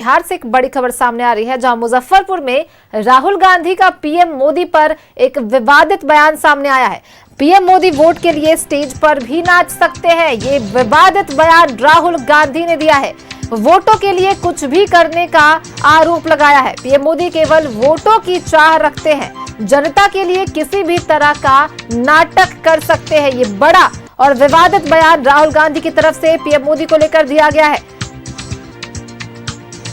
बिहार से एक बड़ी खबर सामने आ रही है, जहां मुजफ्फरपुर में राहुल गांधी का पीएम मोदी पर एक विवादित बयान सामने आया है। पीएम मोदी वोट के लिए स्टेज पर भी नाच सकते हैं, ये विवादित बयान राहुल गांधी ने दिया है। वोटों के लिए कुछ भी करने का आरोप लगाया है। पीएम मोदी केवल वोटों की चाह रखते हैं, जनता के लिए किसी भी तरह का नाटक कर सकते हैं। ये बड़ा और विवादित बयान राहुल गांधी की तरफ से पीएम मोदी को लेकर दिया गया है,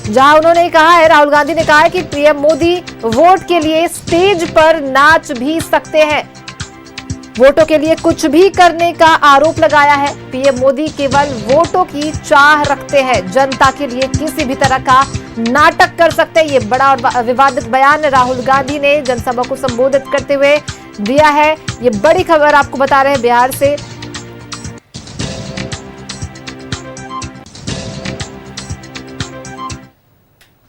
जहां उन्होंने कहा है, राहुल गांधी ने कहा है कि पीएम मोदी वोट के लिए स्टेज पर नाच भी सकते हैं, वोटों के लिए कुछ भी करने का आरोप लगाया है। पीएम मोदी केवल वोटों की चाह रखते हैं, जनता के लिए किसी भी तरह का नाटक कर सकते हैं। ये बड़ा और विवादित बयान राहुल गांधी ने जनसभा को संबोधित करते हुए दिया है। ये बड़ी खबर आपको बता रहे हैं बिहार से।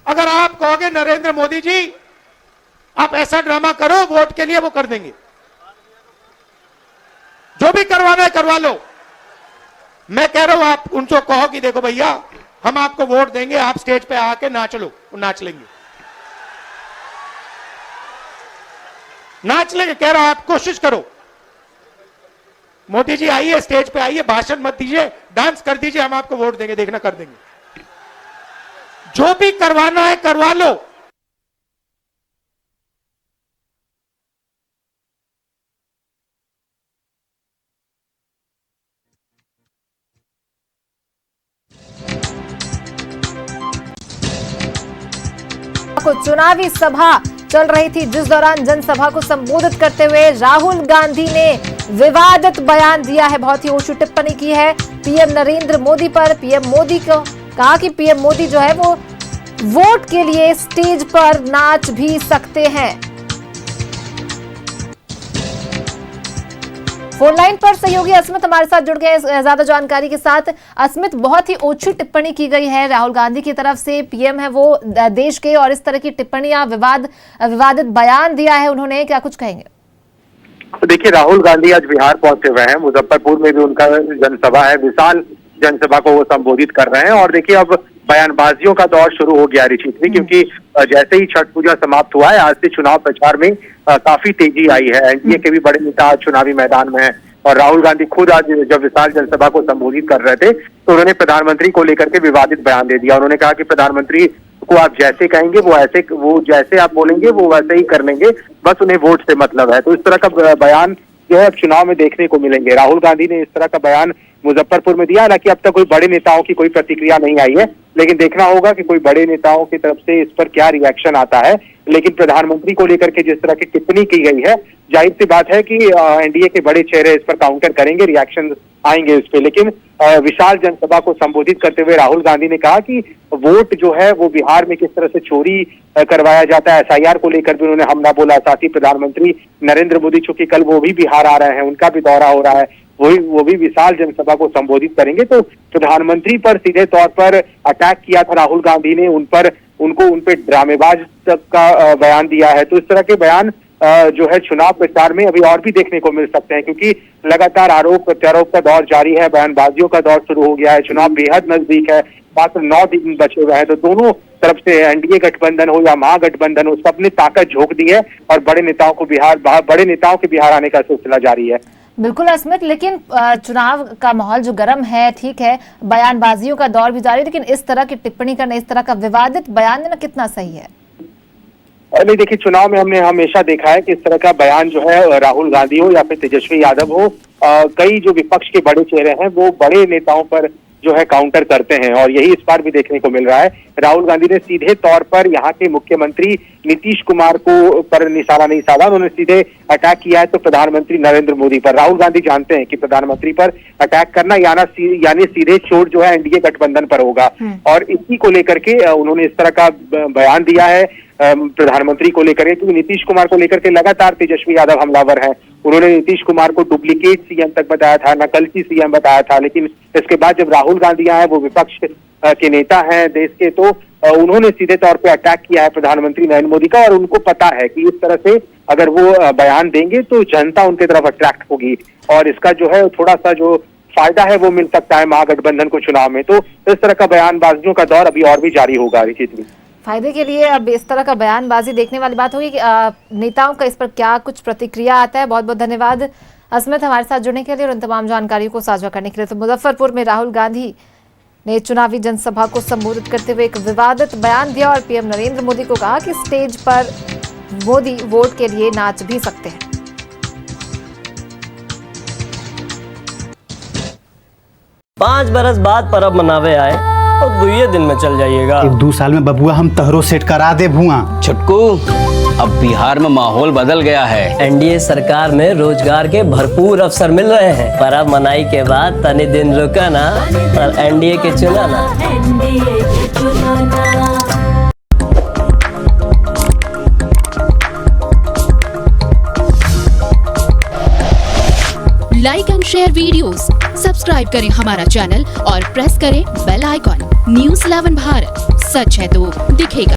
अगर आप कहोगे नरेंद्र मोदी जी आप ऐसा ड्रामा करो, वोट के लिए वो कर देंगे, जो भी करवाना है करवा लो। मैं कह रहा हूं आप उनको कहो कि देखो भैया हम आपको वोट देंगे, आप स्टेज पे आके नाच लो, वो नाच लेंगे, नाच लेंगे। कह रहा हूं आप कोशिश करो, मोदी जी आइए स्टेज पे आइए, भाषण मत दीजिए, डांस कर दीजिए, हम आपको वोट देंगे, देखना कर देंगे। जो भी करवाना है करवा लो। चुनावी सभा चल रही थी, जिस दौरान जनसभा को संबोधित करते हुए राहुल गांधी ने विवादित बयान दिया है, बहुत ही ओछी टिप्पणी की है पीएम नरेंद्र मोदी पर। पीएम मोदी को कहा कि पीएम मोदी जो है वो वोट के लिए स्टेज पर नाच भी सकते हैं। फोन लाइन पर सहयोगी अस्मित हमारे साथ जुड़ गए ज्यादा जानकारी के साथ। अस्मित, बहुत ही ओछी टिप्पणी की गई है राहुल गांधी की तरफ से, पीएम है वो देश के, और इस तरह की टिप्पणियां, विवादित बयान दिया है उन्होंने, क्या कुछ कहेंगे? देखिए, राहुल गांधी आज बिहार पहुंचे हुए हैं, मुजफ्फरपुर में भी उनका जनसभा है, विशाल जनसभा को वो संबोधित कर रहे हैं। और देखिए अब बयानबाजियों का दौर शुरू हो गया ऋषि, क्योंकि जैसे ही छठ पूजा समाप्त हुआ है, आज से चुनाव प्रचार में काफी तेजी आई है। एनडीए के भी बड़े नेता चुनावी मैदान में हैं और राहुल गांधी खुद आज जब विशाल जनसभा को संबोधित कर रहे थे तो उन्होंने प्रधानमंत्री को लेकर के विवादित बयान दे दिया। उन्होंने कहा कि प्रधानमंत्री को आप जैसे कहेंगे वो जैसे आप बोलेंगे वो वैसे ही कर लेंगे, बस उन्हें वोट से मतलब है। तो इस तरह का बयान जो है चुनाव में देखने को मिलेंगे। राहुल गांधी ने इस तरह का बयान मुजफ्फरपुर में दिया। हालांकि अब तक कोई बड़े नेताओं की कोई प्रतिक्रिया नहीं आई है, लेकिन देखना होगा कि कोई बड़े नेताओं की तरफ से इस पर क्या रिएक्शन आता है। लेकिन प्रधानमंत्री को लेकर के जिस तरह की टिप्पणी की गई है, जाहिर सी बात है कि एनडीए के बड़े चेहरे इस पर काउंटर करेंगे, रिएक्शन आएंगे इस पे। लेकिन विशाल जनसभा को संबोधित करते हुए राहुल गांधी ने कहा कि वोट जो है वो बिहार में किस तरह से चोरी करवाया जाता है, एसआईआर को लेकर भी उन्होंने हमला बोला। साथ ही प्रधानमंत्री नरेंद्र मोदी, चूंकि कल वो भी बिहार आ रहे हैं, उनका भी दौरा हो रहा है, वो भी विशाल जनसभा को संबोधित करेंगे। तो प्रधानमंत्री पर सीधे तौर पर अटैक किया था राहुल गांधी ने, उन पे ड्रामेबाज तक का बयान दिया है। तो इस तरह के बयान जो है चुनाव प्रचार में अभी और भी देखने को मिल सकते हैं, क्योंकि लगातार आरोप प्रत्यारोप का दौर जारी है, बयानबाजियों का दौर शुरू हो गया है, चुनाव बेहद नजदीक है, मात्र 9 दिन बचे हुए हैं। तो दोनों तरफ से एनडीए गठबंधन हो या महागठबंधन हो, सबने ताकत झोंक दी है और बड़े नेताओं के बिहार आने का सिलसिला जारी है। बिल्कुल अस्मित, लेकिन चुनाव का माहौल जो गर्म है, ठीक है, बयानबाजियों का दौर भी जारी, लेकिन इस तरह की टिप्पणी करना, इस तरह का विवादित बयान देना कितना सही है? नहीं, देखिए, चुनाव में हमने हमेशा देखा है कि इस तरह का बयान जो है राहुल गांधी हो या फिर तेजस्वी यादव हो, कई जो विपक्ष के बड़े चेहरे हैं वो बड़े नेताओं पर जो है काउंटर करते हैं, और यही इस बार भी देखने को मिल रहा है। राहुल गांधी ने सीधे तौर पर यहाँ के मुख्यमंत्री नीतीश कुमार को पर निशाना नहीं साधा, उन्होंने सीधे अटैक किया है तो प्रधानमंत्री नरेंद्र मोदी पर। राहुल गांधी जानते हैं कि प्रधानमंत्री पर अटैक करना यानी सीधे चोट जो है एनडीए गठबंधन पर होगा, और इसी को लेकर के उन्होंने इस तरह का बयान दिया है प्रधानमंत्री को लेकर, क्योंकि नीतीश कुमार को लेकर के लगातार तेजस्वी यादव हमलावर हैं। उन्होंने नीतीश कुमार को डुप्लीकेट सीएम तक बताया था, नकलची सीएम बताया था, लेकिन इसके बाद जब राहुल गांधी आए, वो विपक्ष के नेता हैं देश के, तो उन्होंने सीधे तौर पे अटैक किया है प्रधानमंत्री नरेंद्र मोदी का। और उनको पता है कि इस तरह से अगर वो बयान देंगे तो जनता उनके तरफ अट्रैक्ट होगी, और इसका जो है थोड़ा सा जो फायदा है वो मिल सकता है महागठबंधन को चुनाव में। तो इस तरह का बयानबाजियों का दौर अभी और भी जारी होगा रिचित। फायदे के लिए अब इस तरह का बयानबाजी देखने वाली बात होगी कि नेताओं का इस पर क्या कुछ प्रतिक्रिया आता है। बहुत बहुत धन्यवाद अस्मित हमारे साथ जुड़ने के लिए और उन तमाम जानकारियों को साझा करने के लिए। तो मुजफ्फरपुर में राहुल गांधी ने चुनावी जनसभा को संबोधित करते हुए एक विवादित बयान दिया और पीएम नरेंद्र मोदी को कहा कि स्टेज पर मोदी वोट के लिए नाच भी सकते हैं। 5 बरस बाद परब मनावे आए और 2 दिन में चल जाइएगा। 1-2 साल में बबुआ हम तहरो सेट करा दे भुआ। छुटकू, अब बिहार में माहौल बदल गया है। एनडीए सरकार में रोजगार के भरपूर अवसर मिल रहे हैं। परब मनाई के बाद तनी दिन रुका ना और एनडीए के चुना ना। Like and share videos, subscribe करें हमारा चैनल और प्रेस करें बेल आइकॉन। News 11 भारत, सच है तो दिखेगा।